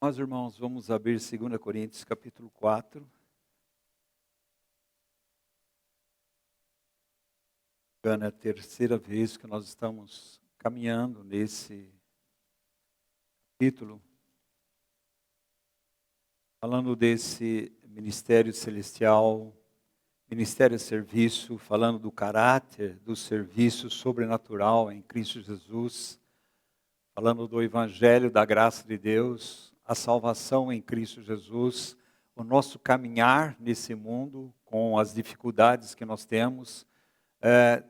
Mas, irmãos, vamos abrir 2 Coríntios capítulo 4. É a terceira vez que nós estamos caminhando nesse capítulo, falando desse ministério celestial, ministério serviço, falando do caráter do serviço sobrenatural em Cristo Jesus, falando do evangelho da graça de Deus, a salvação em Cristo Jesus, o nosso caminhar nesse mundo com as dificuldades que nós temos.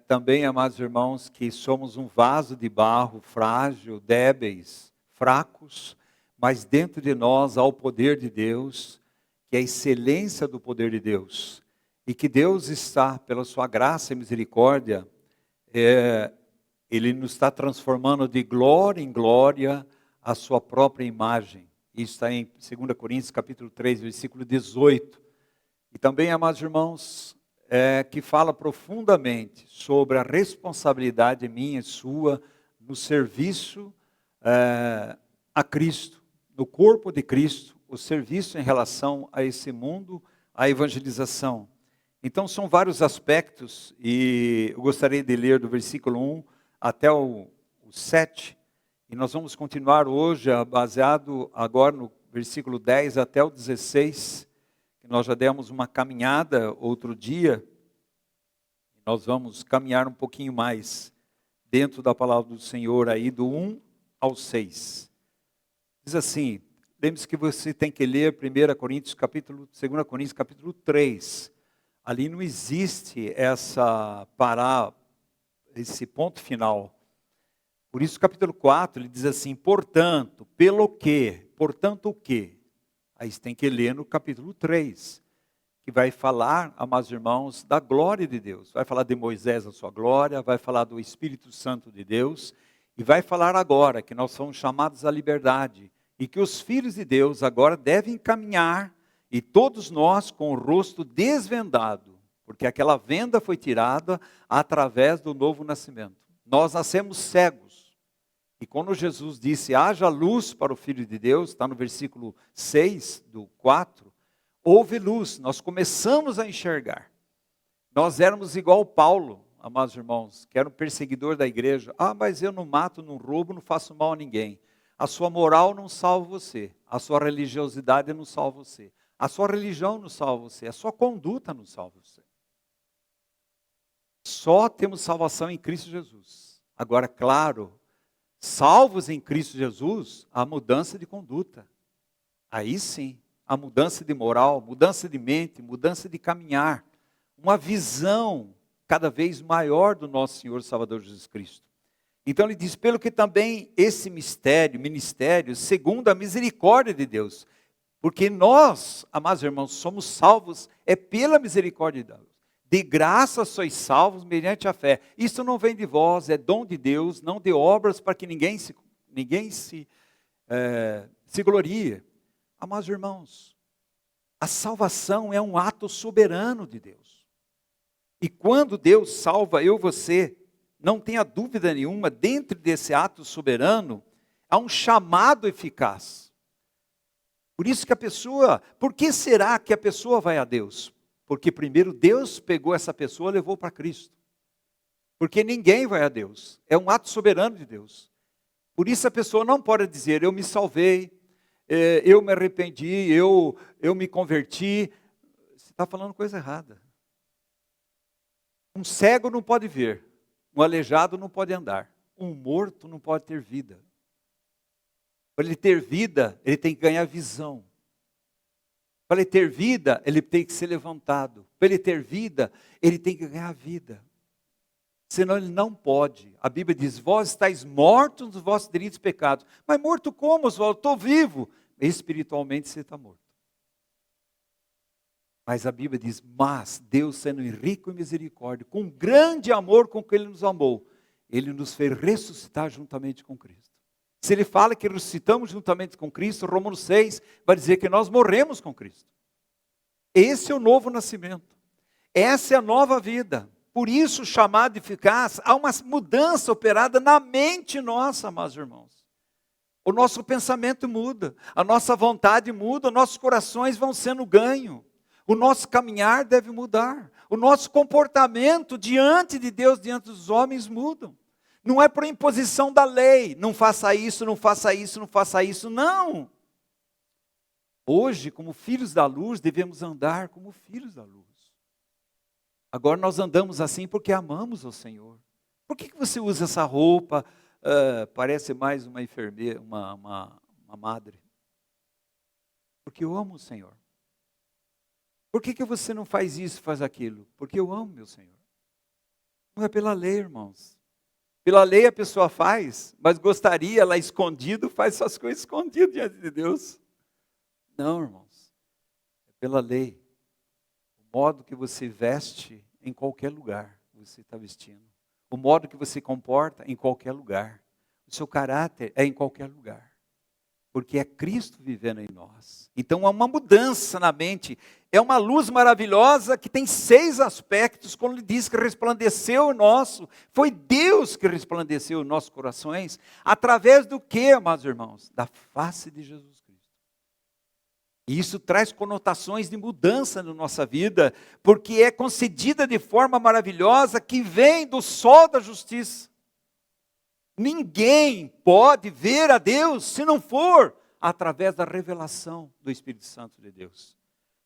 Também, amados irmãos, que somos um vaso de barro frágil, débeis, fracos, mas dentro de nós há o poder de Deus, que é a excelência do poder de Deus. E que Deus está, pela sua graça e misericórdia, Ele nos está transformando de glória em glória a sua própria imagem. Isso está em 2 Coríntios capítulo 3, versículo 18. E também, amados irmãos, que fala profundamente sobre a responsabilidade minha e sua no serviço a Cristo, no corpo de Cristo, o serviço em relação a esse mundo, a evangelização. Então são vários aspectos, e eu gostaria de ler do versículo 1 até o 7, e nós vamos continuar hoje baseado agora no versículo 10 até o 16, que nós já demos uma caminhada outro dia, e nós vamos caminhar um pouquinho mais dentro da palavra do Senhor aí do 1 ao 6. Diz assim, lembre-se que você tem que ler 2 Coríntios capítulo 3, ali não existe esse ponto final. Por isso, capítulo 4, ele diz assim, portanto, pelo quê? Portanto, o quê? Aí você tem que ler no capítulo 3, que vai falar, amados irmãos, da glória de Deus. Vai falar de Moisés, a sua glória, vai falar do Espírito Santo de Deus, e vai falar agora que nós somos chamados à liberdade, e que os filhos de Deus agora devem caminhar, e todos nós com o rosto desvendado, porque aquela venda foi tirada através do novo nascimento. Nós nascemos cegos. E quando Jesus disse, haja luz para o Filho de Deus, está no versículo 6 do 4, houve luz, nós começamos a enxergar. Nós éramos igual Paulo, amados irmãos, que era um perseguidor da igreja. Mas eu não mato, não roubo, não faço mal a ninguém. A sua moral não salva você, a sua religiosidade não salva você, a sua religião não salva você, a sua conduta não salva você. Só temos salvação em Cristo Jesus. Agora, claro, salvos em Cristo Jesus, a mudança de conduta. Aí sim, a mudança de moral, mudança de mente, mudança de caminhar. Uma visão cada vez maior do nosso Senhor e Salvador Jesus Cristo. Então ele diz, pelo que também esse ministério, segundo a misericórdia de Deus. Porque nós, amados irmãos, somos salvos, pela misericórdia de Deus. De graça sois salvos mediante a fé. Isso não vem de vós, é dom de Deus, não de obras para que ninguém se glorie. Amados irmãos, a salvação é um ato soberano de Deus. E quando Deus salva eu e você, não tenha dúvida nenhuma, dentro desse ato soberano, há um chamado eficaz. Por isso que por que será que a pessoa vai a Deus? Porque primeiro Deus pegou essa pessoa e levou para Cristo. Porque ninguém vai a Deus. É um ato soberano de Deus. Por isso a pessoa não pode dizer, eu me salvei, eu me arrependi, eu me converti. Você está falando coisa errada. Um cego não pode ver. Um aleijado não pode andar. Um morto não pode ter vida. Para ele ter vida, ele tem que ganhar visão. Para ele ter vida, ele tem que ser levantado. Para ele ter vida, ele tem que ganhar vida. Senão ele não pode. A Bíblia diz, vós estáis mortos nos vossos delitos e pecados. Mas morto como, Oswaldo? Estou vivo. Espiritualmente você está morto. Mas a Bíblia diz, mas Deus sendo rico em misericórdia, com grande amor com que Ele nos amou, Ele nos fez ressuscitar juntamente com Cristo. Se Ele fala que ressuscitamos juntamente com Cristo, Romanos 6 vai dizer que nós morremos com Cristo. Esse é o novo nascimento. Essa é a nova vida. Por isso o chamado eficaz, há uma mudança operada na mente nossa, amados irmãos. O nosso pensamento muda, a nossa vontade muda, nossos corações vão sendo ganho. O nosso caminhar deve mudar. O nosso comportamento diante de Deus, diante dos homens, mudam. Não é por imposição da lei, não faça isso, não faça isso, não faça isso, não. Hoje, como filhos da luz, devemos andar como filhos da luz. Agora nós andamos assim porque amamos o Senhor. Por que você usa essa roupa? Parece mais uma enfermeira, uma madre. Porque eu amo o Senhor. Por que você não faz isso, faz aquilo? Porque eu amo meu Senhor. Não é pela lei, irmãos. Pela lei a pessoa faz, mas gostaria, lá escondido, faz suas coisas escondidas diante de Deus. Não, irmãos. É pela lei. O modo que você veste em qualquer lugar, você está vestindo. O modo que você comporta em qualquer lugar. O seu caráter é em qualquer lugar. Porque é Cristo vivendo em nós. Então há uma mudança na mente. É uma luz maravilhosa que tem 6 aspectos. Quando ele diz que resplandeceu o nosso, foi Deus que resplandeceu os nossos corações. Através do que, amados irmãos? Da face de Jesus Cristo. E isso traz conotações de mudança na nossa vida. Porque é concedida de forma maravilhosa que vem do sol da justiça. Ninguém pode ver a Deus se não for através da revelação do Espírito Santo de Deus.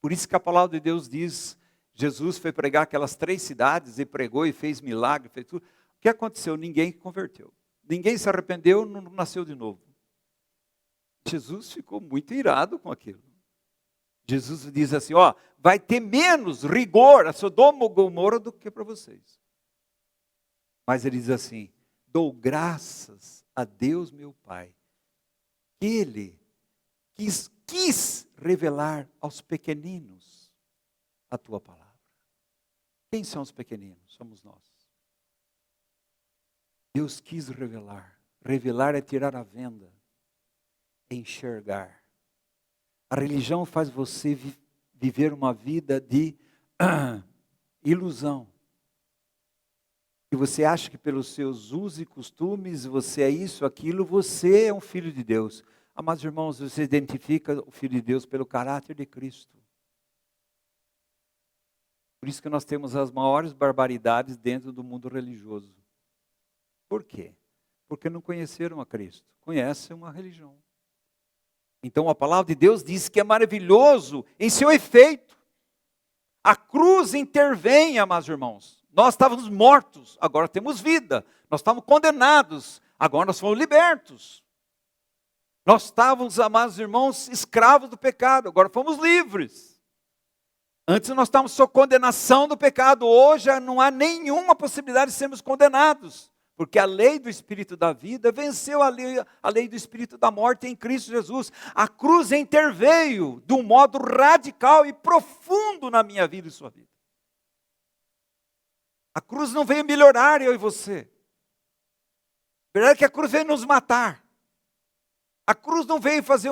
Por isso que a palavra de Deus diz, Jesus foi pregar aquelas 3 cidades e pregou e fez milagre, fez tudo. O que aconteceu? Ninguém converteu. Ninguém se arrependeu, não nasceu de novo. Jesus ficou muito irado com aquilo. Jesus diz assim, vai ter menos rigor a Sodoma e Gomorra do que para vocês. Mas ele diz assim, dou graças a Deus meu Pai, que Ele quis revelar aos pequeninos a Tua palavra. Quem são os pequeninos? Somos nós. Deus quis revelar. Revelar é tirar a venda, é enxergar. A religião faz você viver uma vida de ilusão. E você acha que pelos seus usos e costumes, você é isso, aquilo, você é um filho de Deus. Amados irmãos, você identifica o Filho de Deus pelo caráter de Cristo. Por isso que nós temos as maiores barbaridades dentro do mundo religioso. Por quê? Porque não conheceram a Cristo. Conhecem uma religião. Então a palavra de Deus diz que é maravilhoso em seu efeito. A cruz intervém, amados irmãos. Nós estávamos mortos, agora temos vida. Nós estávamos condenados, agora nós fomos libertos. Nós estávamos, amados irmãos, escravos do pecado, agora fomos livres. Antes nós estávamos sob condenação do pecado, hoje não há nenhuma possibilidade de sermos condenados. Porque a lei do Espírito da vida venceu a lei do Espírito da morte em Cristo Jesus. A cruz interveio de um modo radical e profundo na minha vida e sua vida. A cruz não veio melhorar eu e você. A verdade é que a cruz veio nos matar. A cruz não veio fazer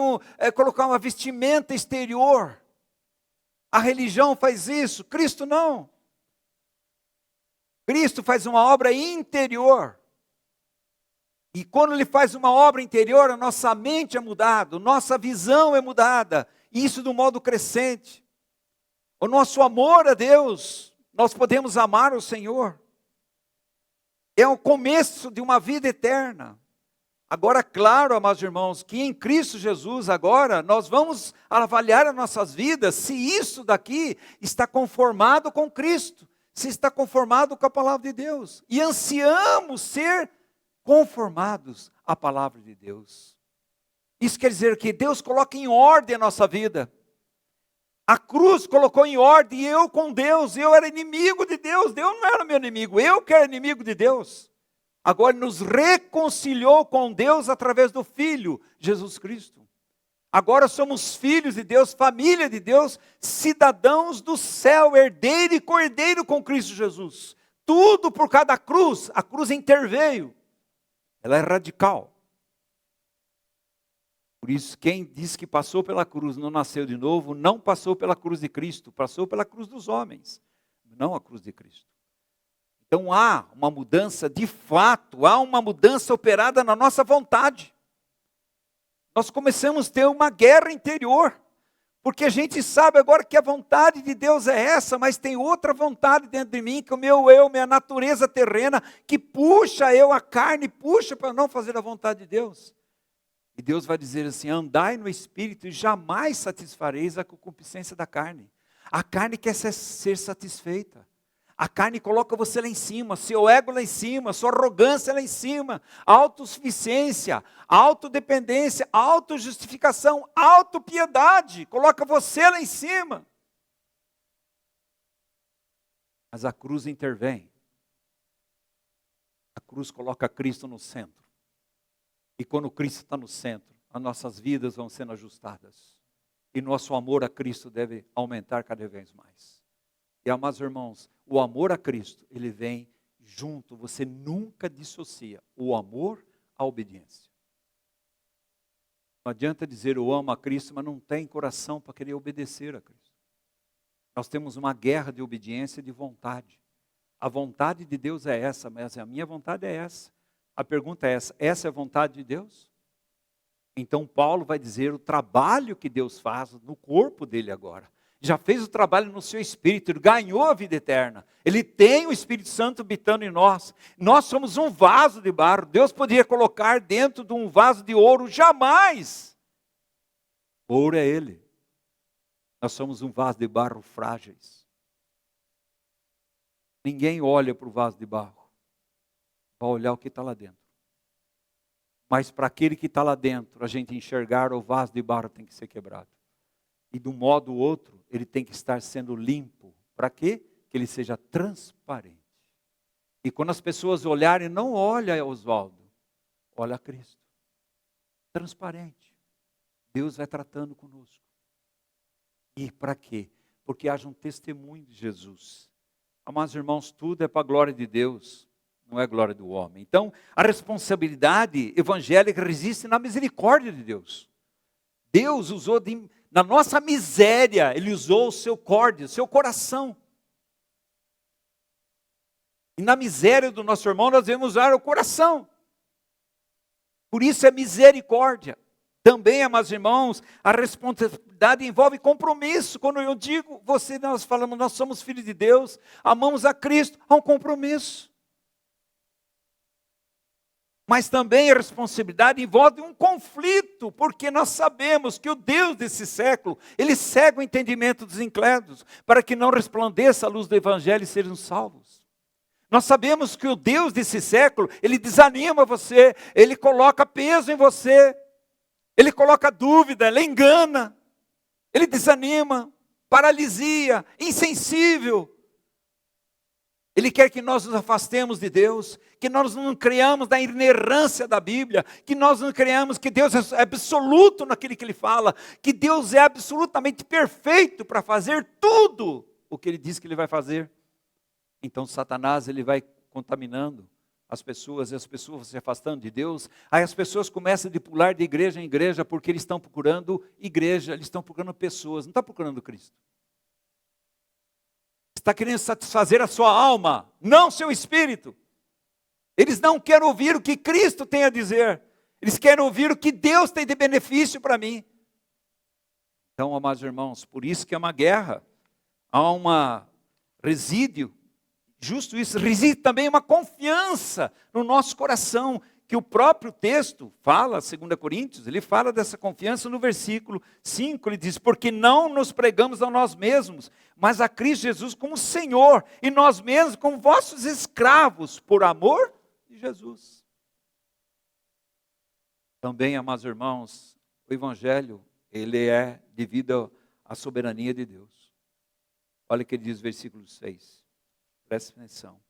colocar uma vestimenta exterior. A religião faz isso, Cristo não. Cristo faz uma obra interior. E quando Ele faz uma obra interior, a nossa mente é mudada, nossa visão é mudada. E isso de um modo crescente. O nosso amor a Deus, nós podemos amar o Senhor. É o começo de uma vida eterna. Agora, claro, amados irmãos, que em Cristo Jesus agora, nós vamos avaliar as nossas vidas, se isso daqui está conformado com Cristo. Se está conformado com a palavra de Deus. E ansiamos ser conformados à palavra de Deus. Isso quer dizer que Deus coloca em ordem a nossa vida. A cruz colocou em ordem eu com Deus. Eu era inimigo de Deus. Deus não era meu inimigo. Eu que era inimigo de Deus. Agora nos reconciliou com Deus através do Filho, Jesus Cristo. Agora somos filhos de Deus, família de Deus, cidadãos do céu, herdeiro e cordeiro com Cristo Jesus. Tudo por causa da cruz. A cruz interveio. Ela é radical. Por isso, quem diz que passou pela cruz, não nasceu de novo, não passou pela cruz de Cristo, passou pela cruz dos homens, não a cruz de Cristo. Então há uma mudança de fato, há uma mudança operada na nossa vontade. Nós começamos a ter uma guerra interior. Porque a gente sabe agora que a vontade de Deus é essa, mas tem outra vontade dentro de mim, que o meu eu, minha natureza terrena, que puxa eu, a carne, puxa para não fazer a vontade de Deus. E Deus vai dizer assim: andai no Espírito e jamais satisfareis a concupiscência da carne. A carne quer ser satisfeita. A carne coloca você lá em cima, seu ego lá em cima, sua arrogância lá em cima, autossuficiência, autodependência, autojustificação, autopiedade, coloca você lá em cima. Mas a cruz intervém. A cruz coloca Cristo no centro. E quando Cristo está no centro, as nossas vidas vão sendo ajustadas. E nosso amor a Cristo deve aumentar cada vez mais. E, amados irmãos, o amor a Cristo, ele vem junto, você nunca dissocia o amor à obediência. Não adianta dizer eu amo a Cristo, mas não tem coração para querer obedecer a Cristo. Nós temos uma guerra de obediência e de vontade. A vontade de Deus é essa, mas a minha vontade é essa. A pergunta é essa é a vontade de Deus? Então Paulo vai dizer o trabalho que Deus faz no corpo dele agora. Já fez o trabalho no seu espírito, ele ganhou a vida eterna. Ele tem o Espírito Santo habitando em nós. Nós somos um vaso de barro. Deus poderia colocar dentro de um vaso de ouro, jamais. Ouro é Ele. Nós somos um vaso de barro frágeis. Ninguém olha para o vaso de barro. Vai olhar o que está lá dentro. Mas para aquele que está lá dentro, a gente enxergar, o vaso de barro tem que ser quebrado. E de um modo ou outro, ele tem que estar sendo limpo. Para quê? Que ele seja transparente. E quando as pessoas olharem, não olha Oswaldo, olha Cristo. Transparente. Deus vai tratando conosco. E para quê? Porque haja um testemunho de Jesus. Amados irmãos, tudo é para a glória de Deus, não é a glória do homem. Então, a responsabilidade evangélica resiste na misericórdia de Deus. Deus usou na nossa miséria, Ele usou o seu córdia, o seu coração. E na miséria do nosso irmão, nós devemos usar o coração. Por isso é misericórdia. Também, amados irmãos, a responsabilidade envolve compromisso. Quando eu digo, nós falamos, nós somos filhos de Deus, amamos a Cristo, há um compromisso. Mas também a responsabilidade envolve um conflito, porque nós sabemos que o Deus desse século, ele cega o entendimento dos incrédulos, para que não resplandeça a luz do Evangelho e sejam salvos. Nós sabemos que o Deus desse século, ele desanima você, ele coloca peso em você, ele coloca dúvida, ele engana, ele desanima, paralisia, insensível. Ele quer que nós nos afastemos de Deus, que nós não creamos na inerrância da Bíblia, que nós não creamos que Deus é absoluto naquilo que Ele fala, que Deus é absolutamente perfeito para fazer tudo o que Ele diz que Ele vai fazer. Então Satanás, ele vai contaminando as pessoas, e as pessoas vão se afastando de Deus, aí as pessoas começam a pular de igreja em igreja, porque eles estão procurando igreja, eles estão procurando pessoas, não estão procurando Cristo. Está querendo satisfazer a sua alma, não seu espírito. Eles não querem ouvir o que Cristo tem a dizer. Eles querem ouvir o que Deus tem de benefício para mim. Então, amados irmãos, por isso que é uma guerra. Há uma resíduo, justo isso, reside também uma confiança no nosso coração, que o próprio texto fala, 2 Coríntios, ele fala dessa confiança no versículo 5, ele diz, porque não nos pregamos a nós mesmos, mas a Cristo Jesus como Senhor, e nós mesmos como vossos escravos, por amor de Jesus. Também, amados irmãos, o Evangelho, ele é devido à soberania de Deus. Olha o que ele diz no versículo 6, preste atenção.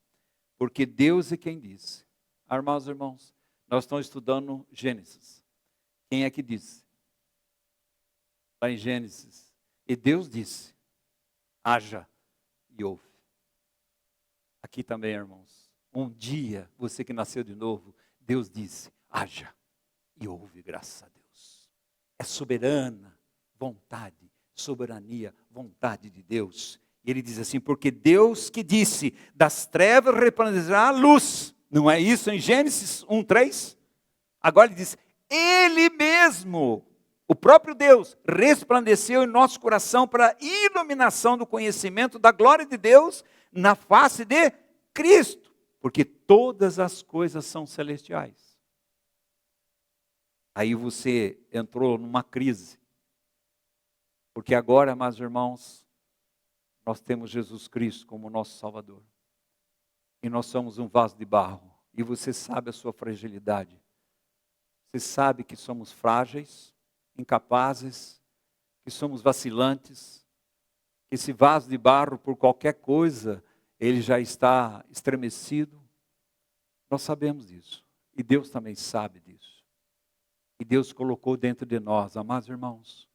Porque Deus é quem disse, amados irmãos, nós estamos estudando Gênesis. Quem é que disse? Lá em Gênesis. E Deus disse, haja e houve. Aqui também, irmãos. Um dia, você que nasceu de novo, Deus disse, haja e houve, graças a Deus. É soberana vontade, soberania, vontade de Deus. E ele diz assim, porque Deus que disse, das trevas resplandecerá a luz. Não é isso em Gênesis 1:3? Agora ele diz, Ele mesmo, o próprio Deus, resplandeceu em nosso coração para a iluminação do conhecimento da glória de Deus na face de Cristo, porque todas as coisas são celestiais. Aí você entrou numa crise, porque agora, meus irmãos, nós temos Jesus Cristo como nosso Salvador. E nós somos um vaso de barro. E você sabe a sua fragilidade. Você sabe que somos frágeis, incapazes, que somos vacilantes. Que esse vaso de barro, por qualquer coisa, ele já está estremecido. Nós sabemos disso. E Deus também sabe disso. E Deus colocou dentro de nós, amados irmãos,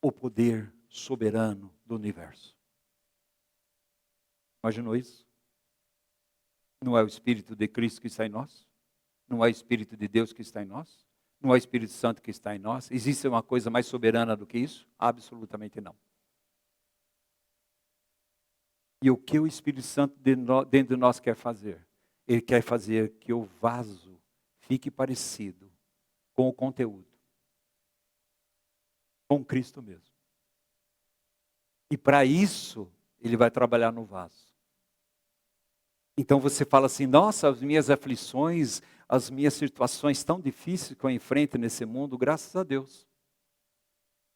o poder soberano do universo. Imaginou isso? Não é o Espírito de Cristo que está em nós? Não é o Espírito de Deus que está em nós? Não é o Espírito Santo que está em nós? Existe uma coisa mais soberana do que isso? Absolutamente não. E o que o Espírito Santo dentro de nós quer fazer? Ele quer fazer que o vaso fique parecido com o conteúdo. Com Cristo mesmo. E para isso, ele vai trabalhar no vaso. Então você fala assim, nossa, as minhas aflições, as minhas situações tão difíceis que eu enfrento nesse mundo, graças a Deus.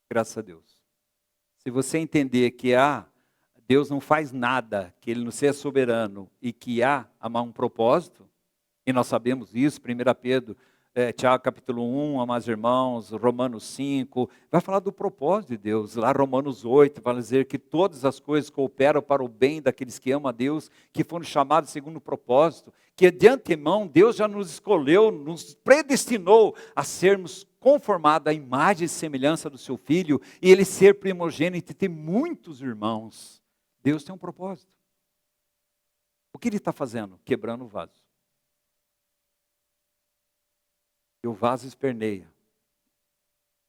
Graças a Deus. Se você entender que Deus não faz nada, que Ele não seja soberano e que há um propósito, e nós sabemos isso, 1 Pedro, Tiago capítulo 1, amados irmãos, Romanos 5, vai falar do propósito de Deus. Lá Romanos 8 vai dizer que todas as coisas cooperam para o bem daqueles que amam a Deus, que foram chamados segundo o propósito, que de antemão Deus já nos escolheu, nos predestinou a sermos conformados à imagem e semelhança do seu Filho, e Ele ser primogênito e ter muitos irmãos. Deus tem um propósito. O que Ele está fazendo? Quebrando o vaso. E o vaso esperneia.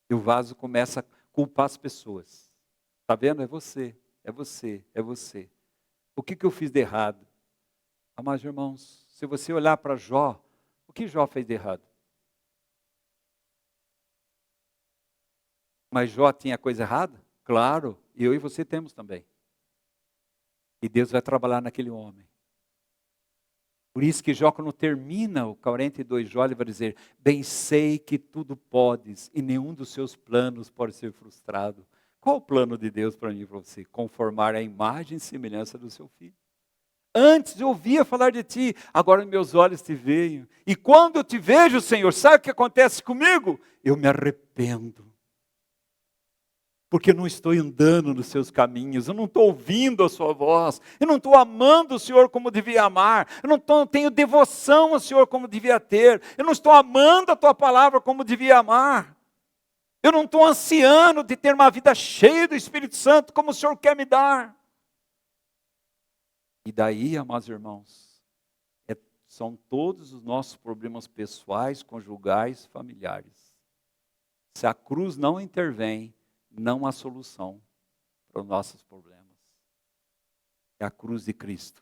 E o vaso começa a culpar as pessoas. Está vendo? É você, é você, é você. O que eu fiz de errado? Amados irmãos, se você olhar para Jó, o que Jó fez de errado? Mas Jó tinha coisa errada? Claro, eu e você temos também. E Deus vai trabalhar naquele homem. Por isso que Jó, quando termina o 42 Jó, ele vai dizer, bem sei que tudo podes e nenhum dos seus planos pode ser frustrado. Qual o plano de Deus para mim e para você? Conformar a imagem e semelhança do seu Filho. Antes eu ouvia falar de ti, agora meus olhos te veem. E quando eu te vejo, Senhor, sabe o que acontece comigo? Eu me arrependo. Porque eu não estou andando nos seus caminhos, eu não estou ouvindo a sua voz, eu não estou amando o Senhor como devia amar, eu não tenho devoção ao Senhor como devia ter, eu não estou amando a tua palavra como devia amar, eu não estou ansiando de ter uma vida cheia do Espírito Santo como o Senhor quer me dar. E daí, amados irmãos, são todos os nossos problemas pessoais, conjugais, familiares. Se a cruz não intervém, não há solução para os nossos problemas. É a cruz de Cristo.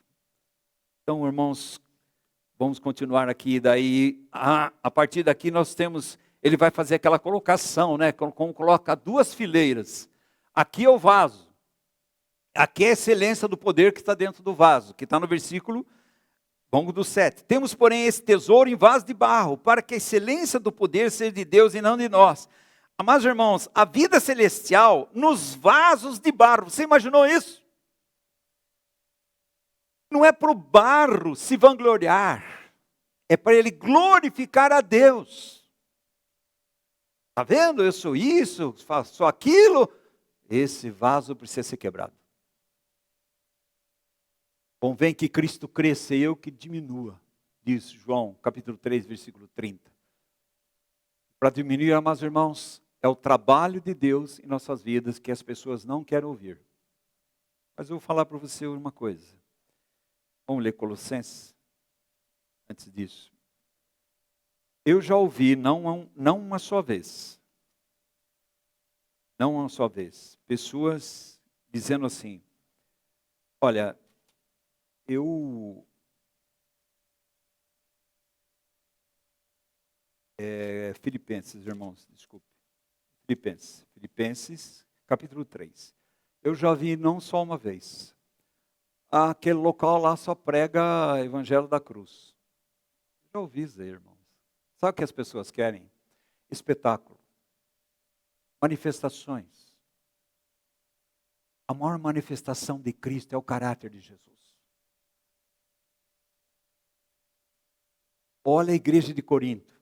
Então, irmãos, vamos continuar aqui. Daí, a partir daqui nós temos, ele vai fazer aquela colocação, né? Como coloca duas fileiras. Aqui é o vaso. Aqui é a excelência do poder que está dentro do vaso, que está no versículo longo do 7. Temos, porém, esse tesouro em vaso de barro, para que a excelência do poder seja de Deus e não de nós. Amados irmãos, a vida celestial nos vasos de barro. Você imaginou isso? Não é para o barro se vangloriar. É para ele glorificar a Deus. Está vendo? Eu sou isso, faço aquilo. Esse vaso precisa ser quebrado. Convém que Cristo cresça e eu que diminua. Diz João, capítulo 3, versículo 30. Para diminuir, amados irmãos, é o trabalho de Deus em nossas vidas que as pessoas não querem ouvir. Mas eu vou falar para você uma coisa. Vamos ler Colossenses? Antes disso. Eu já ouvi, não uma só vez, pessoas dizendo assim, olha, eu Filipenses, irmãos, desculpe. Filipenses, capítulo 3. Eu já vi não só uma vez. Aquele local lá só prega o evangelho da cruz. Já ouvi isso aí, irmãos. Sabe o que as pessoas querem? Espetáculo. Manifestações. A maior manifestação de Cristo é o caráter de Jesus. Olha a igreja de Corinto.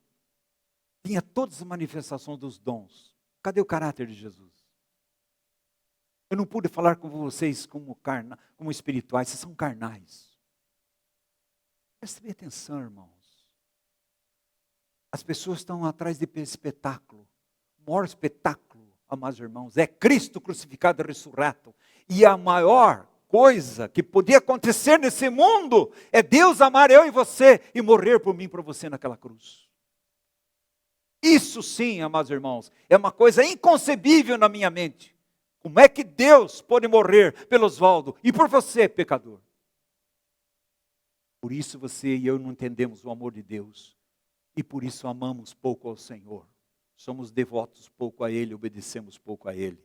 Tinha todas as manifestações dos dons. Cadê o caráter de Jesus? Eu não pude falar com vocês como espirituais, vocês são carnais. Prestem atenção, irmãos. As pessoas estão atrás de espetáculo. O maior espetáculo, amados irmãos, é Cristo crucificado e ressurreto. E a maior coisa que podia acontecer nesse mundo é Deus amar eu e você e morrer por mim e por você naquela cruz. Isso sim, amados irmãos, é uma coisa inconcebível na minha mente. Como é que Deus pode morrer pelo Osvaldo e por você, pecador? Por isso você e eu não entendemos o amor de Deus. E por isso amamos pouco ao Senhor. Somos devotos pouco a Ele, obedecemos pouco a Ele.